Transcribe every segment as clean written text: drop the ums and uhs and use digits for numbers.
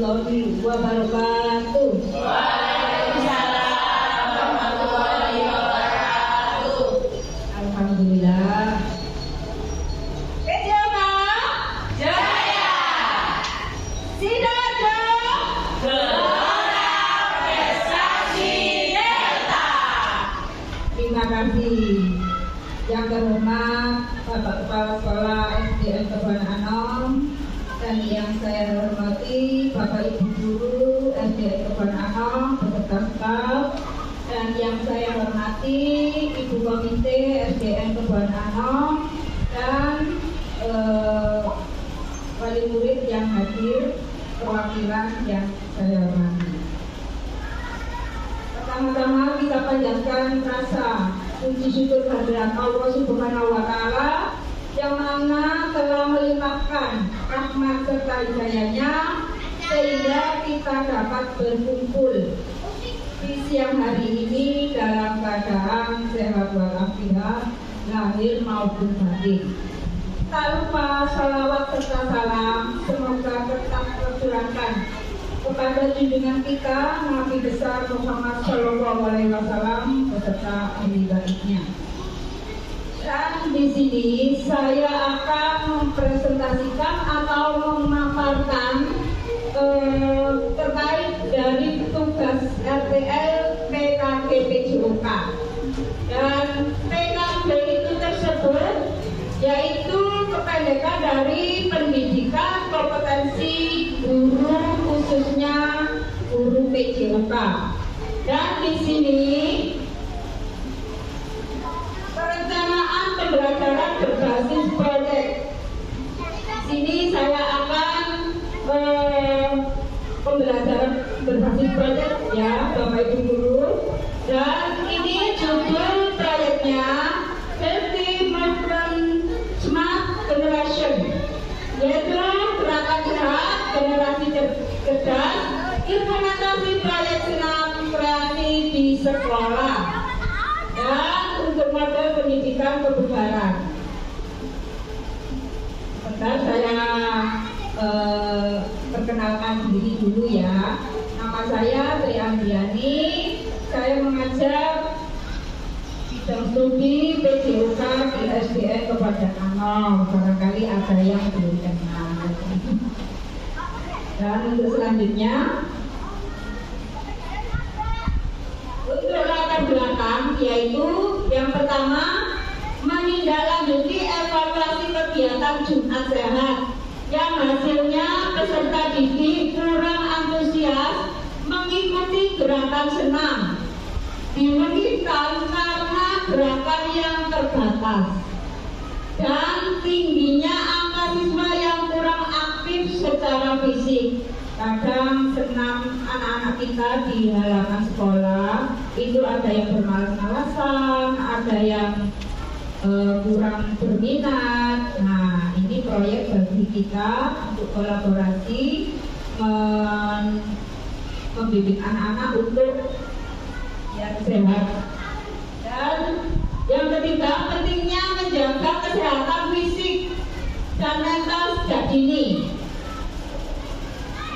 warahmatullahi wabarakatuh. Waalaikumsalam warahmatullahi wabarakatuh. Alhamdulillah. Kejaba Jaya Sidoarjo Gelora Prestasi Delta. Terima kasih. Yang terhormat Bapak Kepala Sekolah SDN Kebon Anom, dan yang saya hormati Bapak Ibu Guru SDN Kebon Anom beserta staf, dan yang saya hormati Ibu Komite SDN Kebon Anom, dan wali murid yang hadir, perwakilan yang saya hormati. Pertama-tama kita panjatkan rasa puji syukur kehadirat Allah Subhanahu wa Ta'ala yang mana telah melimpahkan rahmat serta hidayahnya sehingga kita dapat berkumpul di siang hari ini dalam keadaan sehat walafiat lahir maupun batin. Tak lupa salawat serta salam semoga tetap tercurahkan kepada junjungan kita Nabi besar Muhammad Shallallahu Alaihi Wasallam beserta ahli baitnya. Dan di sini saya akan mempresentasikan atau memaparkan terkait dari tugas RTL PKG PJOK. Dan PKG itu tersebut yaitu kependekan dari pendidikan kompetensi guru, khususnya guru PJOK. Dan di sini perencanaan pembelajaran berbasis proyek. Sini saya akan pembelajaran berbasis proyek ya Bapak Ibu guru. Dan ini judul proyeknya Healthy Movement Smart Generation, yaitu gerakan gerak generasi cerdas, implementasi proyek senam kreasi di sekolah, dan untuk model pendidikan kebugaran. Bentar saya perkenalkan diri dulu ya. Nama saya Tri Andriani. Saya mengajar bidang studi PJOK di SDN Kebon Anom. Barangkali ada yang belum kenal. Dan untuk selanjutnya, untuk latar belakang yaitu yang pertama menindaklanjuti evaluasi kegiatan Jumat Sehat yang hasilnya peserta didik kurang antusias mengikuti gerakan senam, dimungkinkan karena gerakan yang terbatas dan tingginya angka siswa yang kurang aktif secara fisik. Kadang senam anak-anak kita di halaman sekolah itu ada yang bermalas-malasan, ada yang kurang berminat. Nah, ini proyek bagi kita untuk kolaborasi membimbing anak-anak untuk yang sehat. Dan yang ketiga, pentingnya menjaga kesehatan fisik dan mental sejak dini.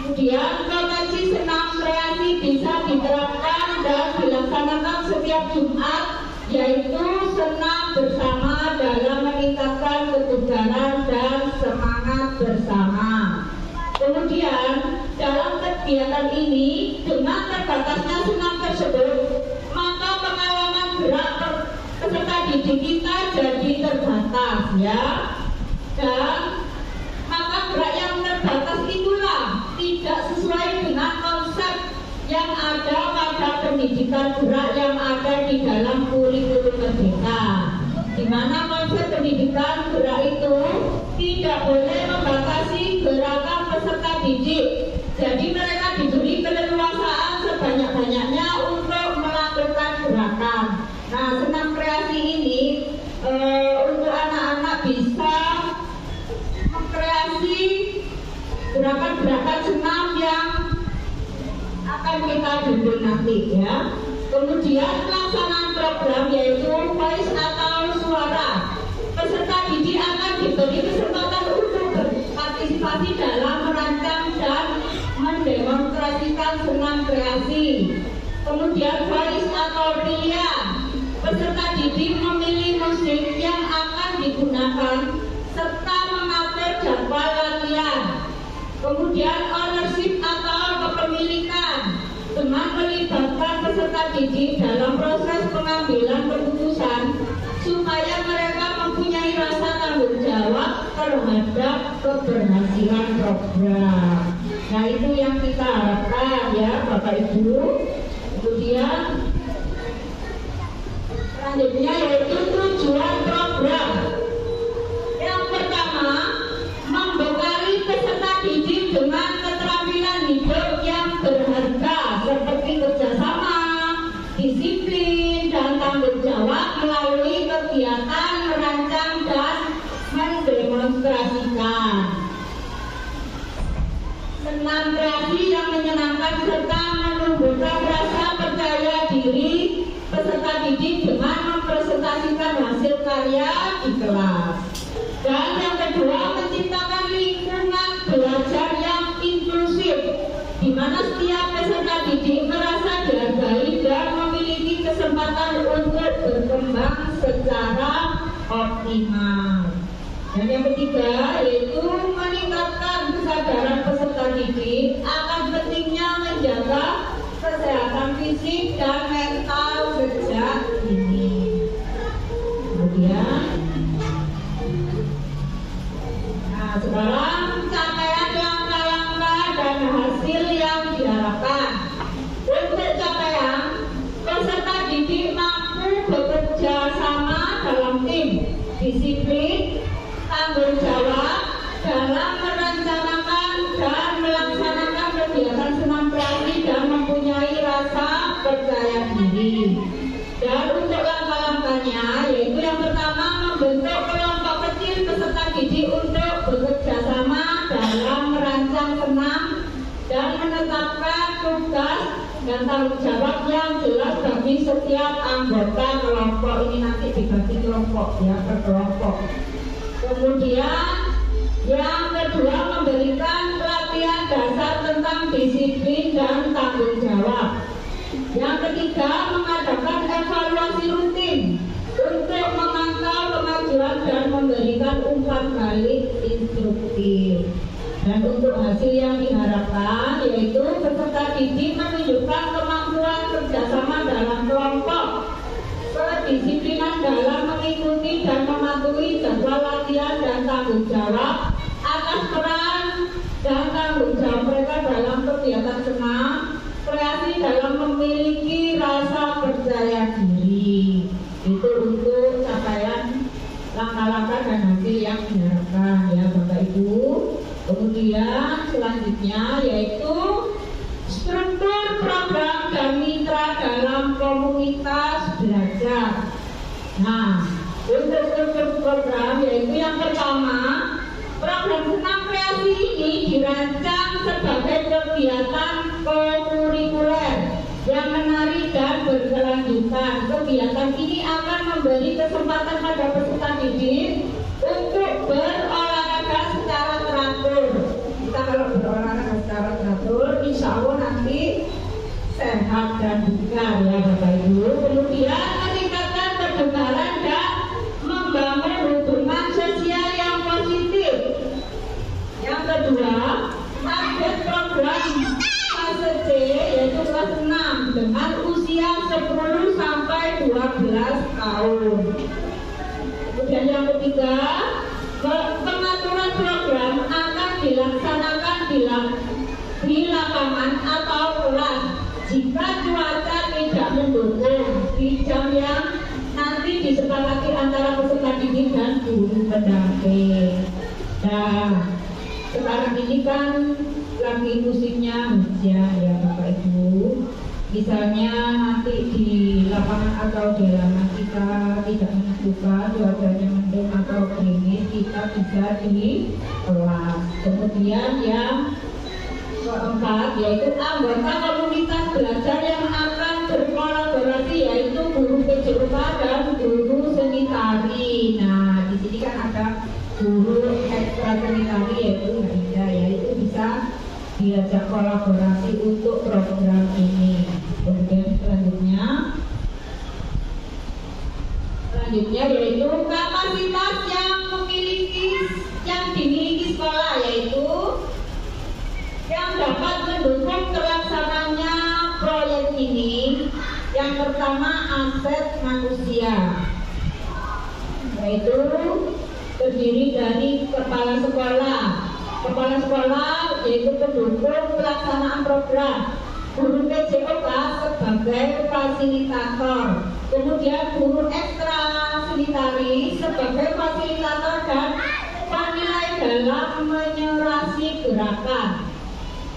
Kemudian potensi senam kreasi bisa diterapkan dan dilaksanakan setiap Jumat, yaitu senam bersama dalam meningkatkan kebugaran dan semangat bersama. Kemudian dalam kegiatan ini dengan terbatasnya senam tersebut, maka pengalaman gerak peserta didik kita jadi terbatas ya. Dan maka gerak yang terbatas itulah tidak sesuai dengan konsep yang ada pada pendidikan gerak yang ada di dalam kurikulum Merdeka, di mana konsep pendidikan gerak itu tidak boleh membatasi gerakan peserta didik. Jadi mereka diberi keleluasaan sebanyak-banyaknya untuk melakukan gerakan. Nah, senam kreasi ini untuk anak-anak bisa mengkreasi gerakan-gerakan senam yang akan kita bimbing nanti ya. Kemudian pelaksanaan program yaitu voice atau suara. Peserta didik akan diberi kesempatan untuk berpartisipasi dalam merancang dan mendewakan mengoperasikan senam kreasi. Kemudian voice atau pilihan, peserta didik memilih musik yang akan digunakan serta mengatur jadwal latihan. Kemudian ownership atau kepemilikan, dengan melibatkan peserta didik dalam proses pengambilan keputusan supaya mereka mempunyai rasa tanggung jawab terhadap keberhasilan program. Nah, itu yang kita harapkan ya Bapak Ibu. Kemudian selanjutnya yaitu tujuan program. Yang pertama, membekali peserta didik dengan keterampilan hidup yang berharga seperti kerjasama, disiplin, dan tanggung jawab melalui kegiatan merancang dan mendemonstrasikan. Senam kreasi yang menyenangkan serta menumbuhkan rasa percaya diri peserta didik dengan mempresentasikan hasil karya di kelas. Dan yang kedua, menciptakan lingkungan belajar yang inklusif, di mana setiap peserta didik merasa dihargai dan memiliki kesempatan untuk berkembang secara optimal. Dan yang ketiga yaitu meningkatkan kesadaran peserta didik akan pentingnya menjaga kesehatan fisik dan mental sejak dini. Kemudian, nah sekarang capaian langkah-langkah dan hasil yang diharapkan. Untuk capaian, peserta didik mampu bekerja sama dalam tim, disiplin, tanggung jawab dalam merencanakan dan melaksanakan kegiatan senam kreasi dan mempunyai rasa percaya diri. Dan untuk langkah-langkahnya yaitu yang pertama, membentuk kelompok kecil peserta didik untuk bekerja sama dalam merancang senam dan menetapkan tugas dan tanggung jawab yang jelas bagi setiap anggota kelompok. Ini nanti dibagi kelompok ya, per kelompok. Kemudian yang kedua, memberikan pelatihan dasar tentang disiplin dan tanggung jawab. Yang ketiga, mengadakan evaluasi rutin untuk memantau kemajuan dan memberikan umpan balik instruktif. Dan untuk hasil yang diharapkan yaitu peserta didik menunjukkan kemampuan kerjasama dalam kelompok, kedisiplinan dalam mengikuti dan mematuhi jadwal latihan dan tanggung jawab atas peran dan tanggung jawab mereka dalam kegiatan senam kreasi dalam memiliki rasa percaya diri. Itu untuk capaian langkah-langkah dan hasil yang diharapkan ya Bapak Ibu. Kemudian selanjutnya yaitu struktur program dan mitra dalam komunitas belajar. Nah, untuk struktur program yaitu yang pertama, program senam kreasi ini dirancang sebagai kegiatan kokurikuler yang menarik dan berkelanjutan. Kegiatan ini akan memberi kesempatan pada peserta didik untuk berolahraga secara teratur. Kita kalau berolahraga secara teratur, insya Allah nanti sehat dan bugar ya Bapak Ibu. Kemudian meningkatkan kekebalan dan membangun hubungan sosial yang positif. Yang kedua, target program fase C yaitu kelas 6 dengan usia 10 sampai 12 tahun. Kemudian yang ketiga, pengaturan program akan dilaksanakan di lapangan atau kelas jika cuaca tidak mendukung di jam yang nanti disepakati antara peserta didik dan guru pendamping. Nah, sekarang ini kan lagi musimnya hujan ya Bapak Ibu. Misalnya nanti di lapangan atau di halaman kita tidak menentukan cuacanya mendung atau gerimis, kita bisa di kelas. Kemudian yang keempat yaitu anggota komunitas belajar yang akan berkolaborasi yaitu guru PJK dan guru seni tari. Nah, di sini kan ada guru ekstra seni tari yaitu Mbak Ida ya, itu bisa diajak kolaborasi untuk program ini. Kemudian selanjutnya yaitu kapasitas yang dimiliki sekolah, yaitu yang dapat mendukung pelaksananya proyek ini. Yang pertama, aset manusia, yaitu terdiri dari kepala sekolah yaitu pendukung pelaksanaan program, guru PJOK sebagai fasilitator, kemudian guru ekstra sanitari sebagai fasilitator dan penilai dalam menyurasi gerakan.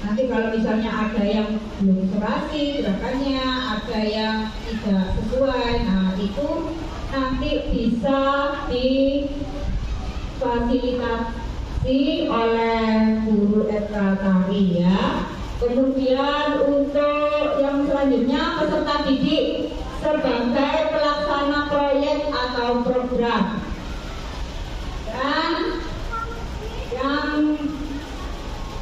Nanti kalau misalnya ada yang belum serasi gerakannya, ada yang tidak sesuai, nah itu nanti bisa difasilitasi oleh guru ekstra tari ya. Kemudian untuk yang selanjutnya, peserta didik sebagai pelaksana proyek atau program. Dan yang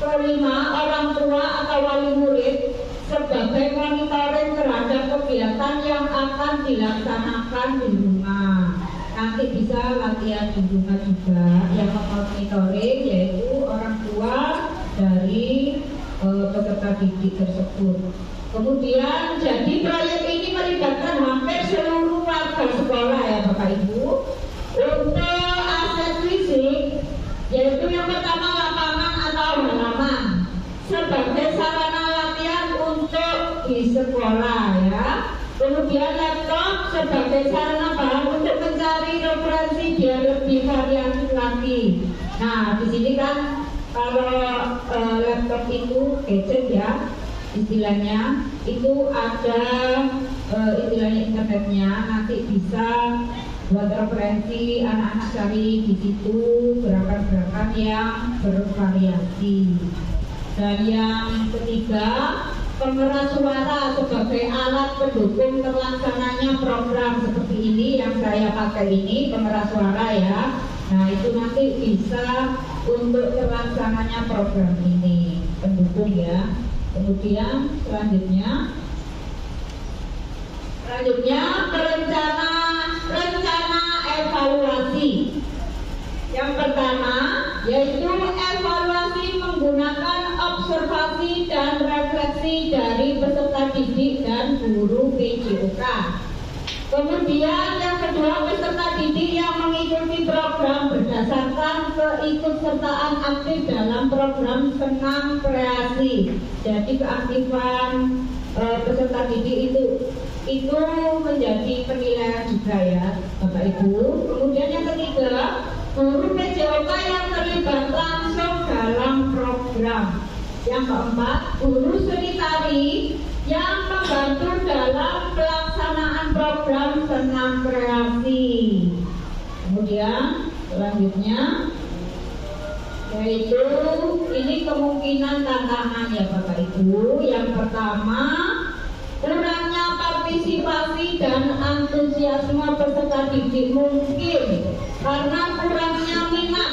kelima, orang tua atau wali murid sebagai monitoring terhadap kegiatan yang akan dilaksanakan di rumah. Nanti bisa latihan di rumah juga. Yang monitoring yaitu orang tua dari peserta didik tersebut. Kemudian jadi proyek ini melibatkan hampir seluruh warga sekolah ya Bapak Ibu. Untuk aset fisik yaitu yang pertama lapangan atau halaman sebagai sarana latihan untuk di sekolah ya. Kemudian laptop sebagai sarana bahan untuk mencari referensi biar lebih variatif lagi. Nah di sini kan kalau laptop itu gadget ya istilahnya, itu ada istilahnya internetnya, nanti bisa buat referensi anak-anak cari di situ gerakan-gerakan yang bervariasi. Dan yang ketiga, pengeras suara sebagai alat pendukung terlaksananya program seperti ini yang saya pakai ini, pengeras suara ya. Nah itu nanti bisa untuk terlaksananya program ini, pendukung ya. Kemudian selanjutnya rencana evaluasi. Yang pertama yaitu evaluasi menggunakan observasi dan refleksi dari peserta didik dan guru PJOK. Kemudian yang kedua, peserta didik yang mengikuti program berdasarkan keikutsertaan aktif dalam program senam kreasi. Jadi keaktifan peserta didik itu menjadi penilaian juga ya Bapak Ibu. Kemudian yang ketiga, guru PJOK yang terlibat langsung dalam program. Yang keempat, guru seni tari yang membantu dalam pelaksanaan program senam kreasi. Kemudian selanjutnya yaitu ini kemungkinan tantangan ya Bapak Ibu. Yang pertama, kurangnya partisipasi dan antusiasme peserta didik mungkin karena kurangnya minat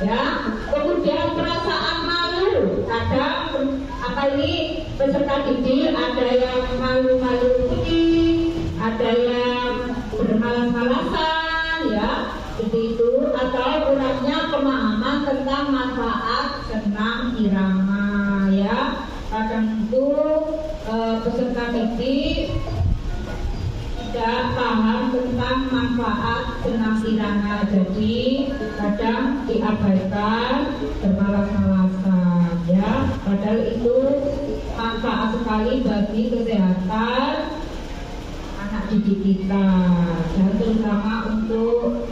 ya. Kemudian perasaan malu, kadang peserta didik ada yang malu-malu putih, ada yang bermalas-malasan ya seperti itu, atau kurangnya pemahaman tentang manfaat senam irama ya. Kadang itu peserta didik tidak paham tentang manfaat senam irama, jadi kadang diabaikan, bermalas-malasan ya. Padahal itu manfaat sekali bagi kesehatan anak didik kita, dan terutama untuk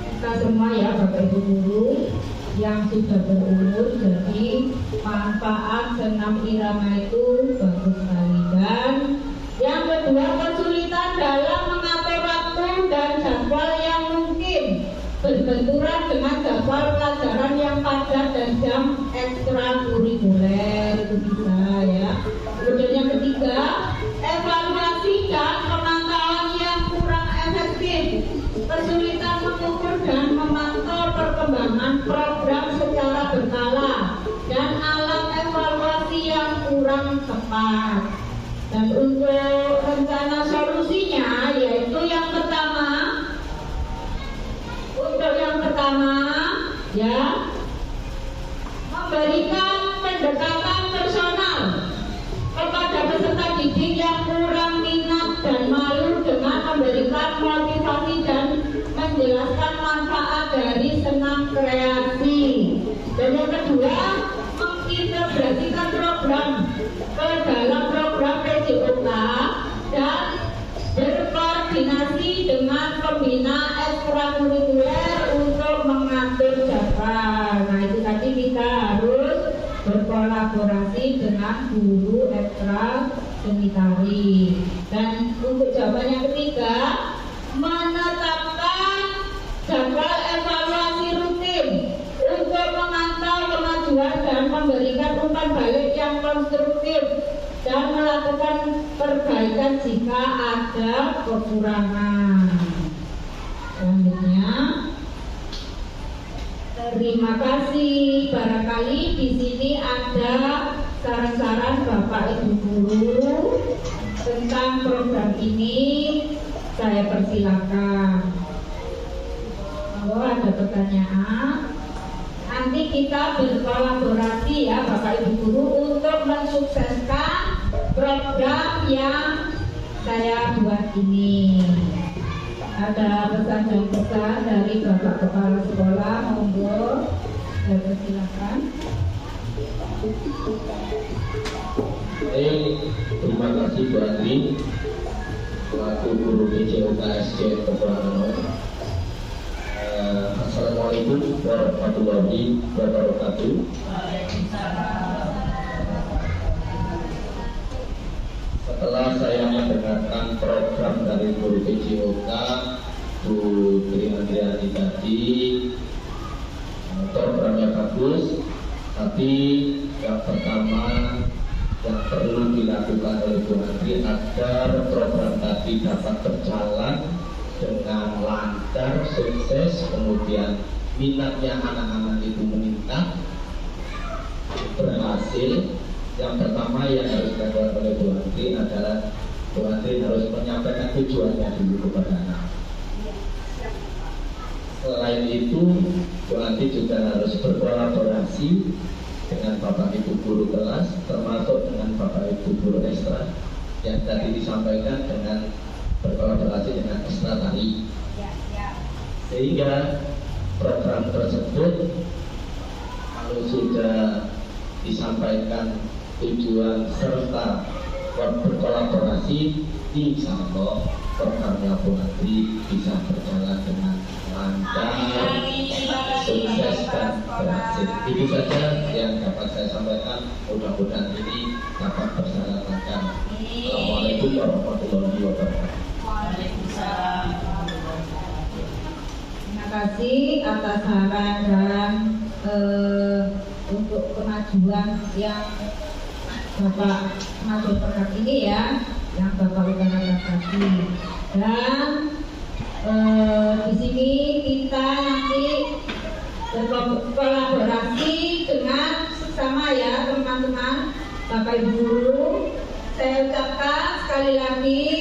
kita semua ya Bapak Ibu guru yang sudah berumur. Jadi manfaat senam irama itu bagus sekali. Dan yang kedua, kesulitan dalam mengatur waktu dan jadwal yang mungkin berbenturan dengan jadwal pelajaran yang padat dan jam ekstrakurikuler, itu bisa ya. Kemudian yang ketiga, evaluasi dan pemantauan yang kurang efektif, kesulitan mengukur dan memantau perkembangan program secara berkala, rapat. Dan untuk rencana solusinya yaitu yang pertama, ya, memberikan pendekatan personal kepada peserta didik yang kurang minat dan malu dengan memberikan motivasi dan menjelaskan manfaat dari senam kreasi. Dan yang kedua, mengintegrasikan program ke dalam program PJOK dan berkoordinasi dengan pembina ekstrakurikuler untuk mengatur jadwal. Nah, itu tadi kita harus berkolaborasi dengan guru ekstra seni tari. Dan untuk jawaban yang ketiga, menetapkan jadwal evaluasi rutin untuk memantau kemajuan dan memberikan umpan balik yang konstruktif dan melakukan perbaikan jika ada kekurangan. Selanjutnya, terima kasih. Barangkali di sini ada saran-saran Bapak Ibu guru tentang program ini. Saya persilakan. Kalau ada pertanyaan, nanti kita berkolaborasi ya Bapak Ibu guru untuk mensukseskan program yang saya buat ini. Ada pesan dan pesan dari Bapak Kepala Sekolah, monggo, saya persilakan. Terima kasih Bu Andri, selaku guru PJOK SDN Kepulauan. Assalamualaikum warahmatullahi wabarakatuh. Setelah saya mendengarkan program dari guru PJOK Bu Tri Andriani tadi, programnya bagus, tapi yang pertama yang perlu dilakukan oleh Bu Andri agar program tadi dapat berjalan dengan lancar, sukses, kemudian minatnya anak-anak itu meningkat, berhasil. Yang pertama yang harus dilakukan oleh Bu Andri adalah Bu Andri harus menyampaikan tujuannya dulu kepada anak. Selain itu, Bu Andri juga harus berkolaborasi dengan Bapak Ibu guru kelas, termasuk dengan Bapak Ibu guru ekstra yang tadi disampaikan, dengan berkolaborasi dengan ekstra tari, sehingga program tersebut kalau sudah disampaikan tujuan serta berkolaborasi, insya Allah programnya Bu Andri bisa berjalan dengan lancar, sukses dan berhasil. Itu saja yang dapat saya sampaikan. Mudah-mudahan ini dapat berjalan lancar. Assalamualaikum warahmatullahi wabarakatuh. Waalaikumsalam. Terima kasih atas saran dan untuk kemajuan yang Bapak maksudkan ini ya, yang Bapak utarakan tadi. Dan di sini kita nanti berkolaborasi dengan sesama ya teman-teman Bapak Ibu guru. Saya ucapkan sekali lagi